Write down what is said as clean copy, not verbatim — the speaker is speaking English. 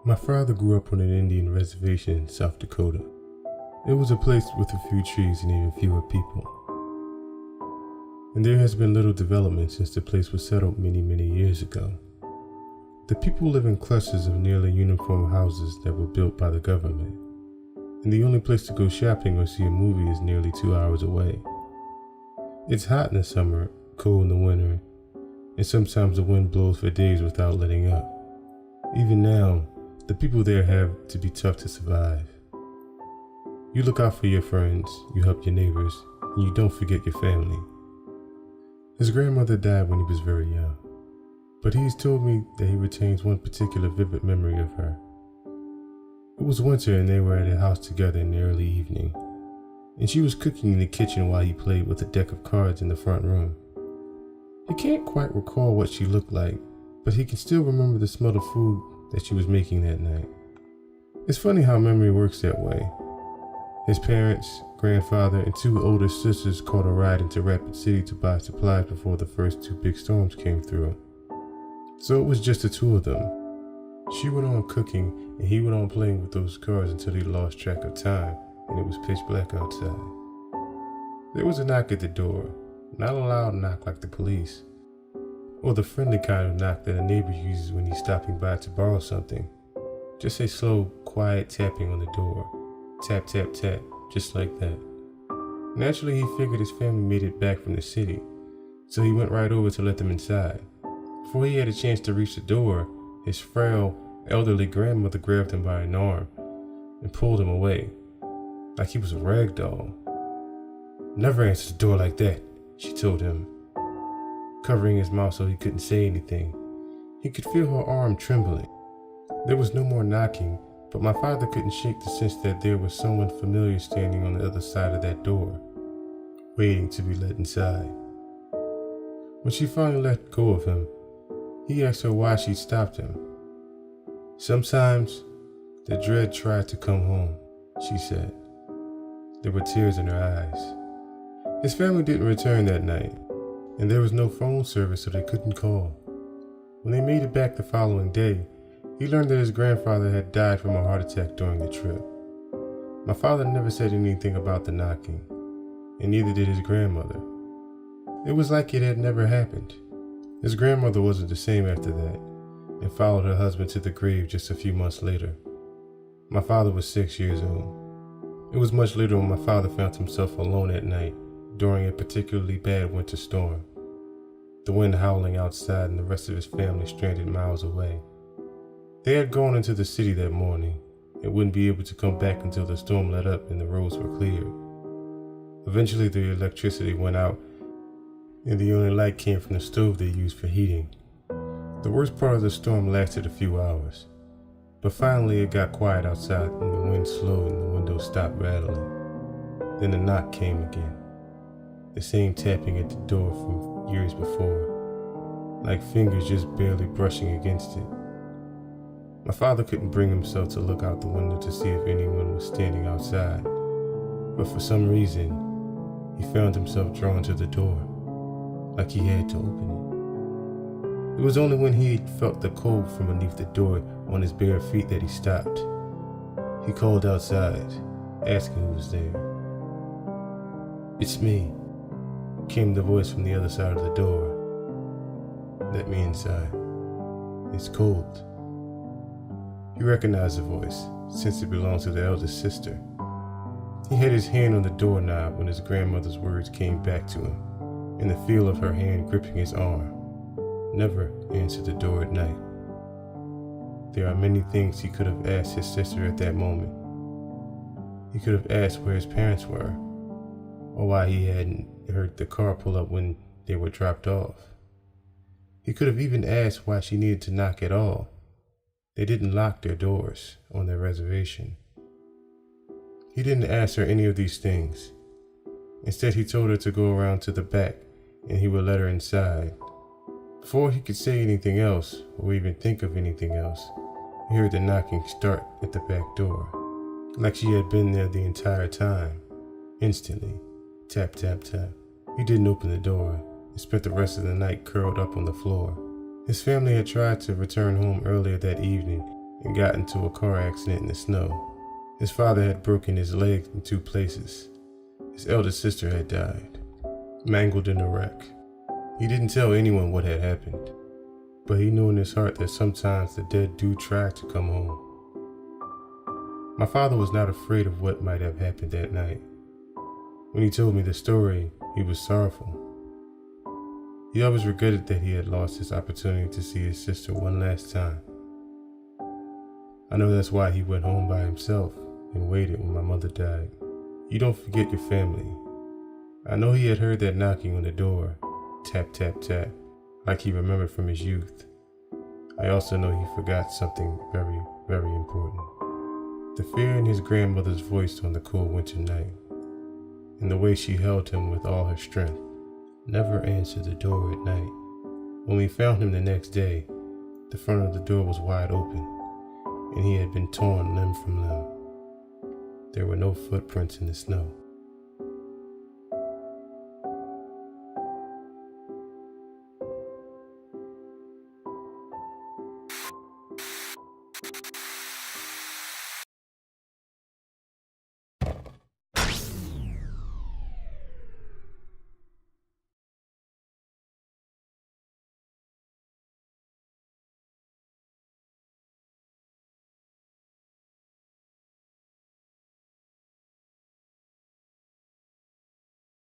My father grew up on an Indian reservation in South Dakota. It was a place with a few trees and even fewer people. And there has been little development since the place was settled many years ago. The people live in clusters of nearly uniform houses that were built by the government. And the only place to go shopping or see a movie is nearly 2 hours away. It's hot in the summer, cold in the winter, and sometimes the wind blows for days without letting up. Even now, the people there have to be tough to survive. You look out for your friends, you help your neighbors, and you don't forget your family. His grandmother died when he was very young, but he has told me that he retains one particular vivid memory of her. It was winter and they were at a house together in the early evening, and she was cooking in the kitchen while he played with a deck of cards in the front room. He can't quite recall what she looked like, but he can still remember the smell of food that she was making that night. It's funny how memory works that way. His parents, grandfather, and 2 older sisters caught a ride into Rapid City to buy supplies before the first 2 big storms came through. So it was just the 2 of them. She went on cooking and he went on playing with those cards until he lost track of time and it was pitch black outside. There was a knock at the door, not a loud knock like the police, or the friendly kind of knock that a neighbor uses when he's stopping by to borrow something. Just a slow, quiet tapping on the door. Tap, tap, tap, just like that. Naturally, he figured his family made it back from the city, so he went right over to let them inside. Before he had a chance to reach the door, his frail, elderly grandmother grabbed him by an arm and pulled him away, like he was a rag doll. "Never answer the door like that," she told him, covering his mouth so he couldn't say anything. He could feel her arm trembling. There was no more knocking, but my father couldn't shake the sense that there was someone familiar standing on the other side of that door, waiting to be let inside. When she finally let go of him, he asked her why she stopped him. "Sometimes the dread tried to come home," she said. There were tears in her eyes. His family didn't return that night, and there was no phone service, so they couldn't call. When they made it back the following day, he learned that his grandfather had died from a heart attack during the trip. My father never said anything about the knocking, and neither did his grandmother. It was like it had never happened. His grandmother wasn't the same after that, and followed her husband to the grave just a few months later. My father was 6 years old. It was much later when my father found himself alone at night during a particularly bad winter storm. The wind howling outside and the rest of his family stranded miles away. They had gone into the city that morning and wouldn't be able to come back until the storm let up and the roads were cleared. Eventually the electricity went out and the only light came from the stove they used for heating. The worst part of the storm lasted a few hours, but finally it got quiet outside and the wind slowed and the windows stopped rattling. Then the knock came again, the same tapping at the door from years before, like fingers just barely brushing against it. My father couldn't bring himself to look out the window to see if anyone was standing outside, but for some reason, he found himself drawn to the door, like he had to open it. It was only when he felt the cold from beneath the door on his bare feet that he stopped. He called outside, asking who was there. "It's me," came the voice from the other side of the door. "Let me inside. It's cold." He recognized the voice, since it belonged to the eldest sister. He had his hand on the doorknob when his grandmother's words came back to him, and the feel of her hand gripping his arm. Never answer the door at night. There are many things he could have asked his sister at that moment. He could have asked where his parents were, or why he hadn't heard the car pull up when they were dropped off. He could have even asked why she needed to knock at all. They didn't lock their doors on their reservation. He didn't ask her any of these things. Instead, he told her to go around to the back and he would let her inside. Before he could say anything else or even think of anything else, he heard the knocking start at the back door, like she had been there the entire time. Instantly, tap, tap, tap. He didn't open the door and spent the rest of the night curled up on the floor. His family had tried to return home earlier that evening, and got into a car accident in the snow. His father had broken his leg in 2 places. His eldest sister had died, mangled in a wreck. He didn't tell anyone what had happened, but he knew in his heart that sometimes the dead do try to come home. My father was not afraid of what might have happened that night. When he told me the story, he was sorrowful. He always regretted that he had lost his opportunity to see his sister one last time. I know that's why he went home by himself and waited when my mother died. You don't forget your family. I know he had heard that knocking on the door, tap, tap, tap, like he remembered from his youth. I also know he forgot something very, very important. The fear in his grandmother's voice on the cold winter night, and the way she held him with all her strength. Never answered the door at night. When we found him the next day, the front of the door was wide open, and he had been torn limb from limb. There were no footprints in the snow.